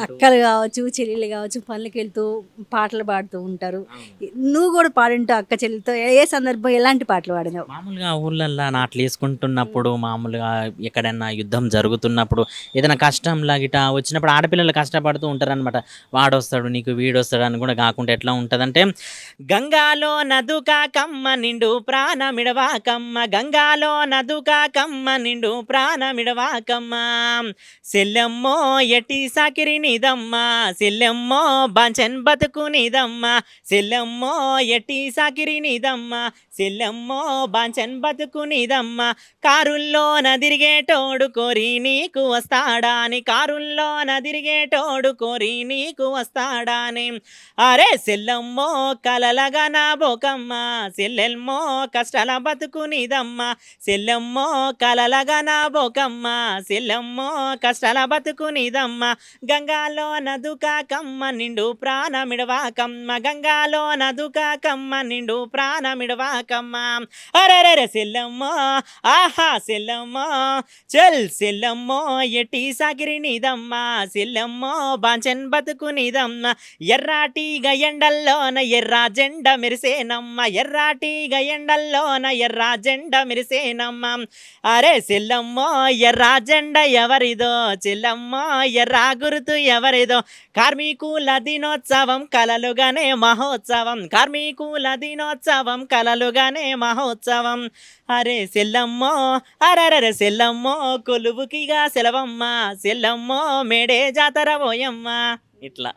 పాడుకుంటూ. అక్కలు కావచ్చు, చెల్లెళ్ళు కావచ్చు పనులకెళ్తూ పాటలు పాడుతూ ఉంటారు. అవును. నువ్వు గూడా పాడుంటావు అక్క చెల్లెలతో. ఏ సందర్భం ఎలాంటి పాటలు పాడినావు? మామూలుగా ఊర్లల్లా నాట్లేసుకుంటున్నప్పుడు, మామూలుగా ఎక్కడన్నా యుద్ధం జరుగుతున్నప్పుడు, ఏదైనా కష్టంలా గిటా వచ్చినప్పుడు ఆడపిల్లలు కష్టపడుతూ ఉంటారనమాట. వాడొస్తాడు నీకు, వీడొస్తాడు అని కూడా గాకుండా ఎట్లా ఉంటదంటే, గంగాలో నదుకాకమ్మ నిండు ప్రాణమిడవాకమ్మ, గంగాలో నదుకాకమ్మ నిండు ప్రాణమిడవాకమ్మ, సెల్లెమ్మో ఎట్టి సాకిరి నీదమ్మ, సెల్లెమ్మో బాంచన్ బతుకు నీదమ్మ, సెల్లెమ్మో ఎట్టి సాకిరి నీదమ్మ, సెల్లెమ్మో బాంచన్ బతుకు నీదమ్మ, కారుల్లోన తిరిగేటోడు కోరి నీకు వస్తాడా అని, కారుల్లోన తిరిగేటోడు కోరి నీకు వస్తాడా అని, అరే సెల్లెమ్మో కలలగా నా బోకమ్మ, సెల్లెమ్మో కష్టాల బతుకు నీదమ్మ, సెల్లెమ్మో కలలగా నా బోకమ్మ, సెల్లెమ్మో కష్టాల బతుకు నీదమ్మ, గంగాలో నదుకాకమ్మ నిండు ప్రాణమిడవాకమ్మ, గంగాలో నదుకాకమ్మ నిండు ప్రాణమిడవాకమ్మ, అరెరెరె సెల్లమ్మో ఆహా సెల్లమ్మో, చల్ సెల్లమ్మో ఎట్టి సాకిరి నీదమ్మ, సెల్లమ్మో బాంచన్ బతుకు నీదమ్మ, ఎర్రాటిగ ఎండల్లోన ఎర్ర జెండ మెరిసేనమ్మ, ఎర్రాటిగ ఎండల్లోన ఎర్ర జెండ మెరిసేనమ్మ, అరే సెల్లమ్మో ఎర్ర జెండ ఎవరిదో, చెల్లమ్మో ఎర్ర గుర్తు ఎవరిదో, కార్మికుల దినోత్సవం కలలుగానే మహోత్సవం, కార్మికుల దినోత్సవం కలలుగానే మహోత్సవం, అరే సెల్లమ్మో అరరర సెల్లమ్మో కొలువుకిగా సెలవమ్మ, సెల్లమ్మో మేడే జాతర పోయమ్మ, ఇట్లా.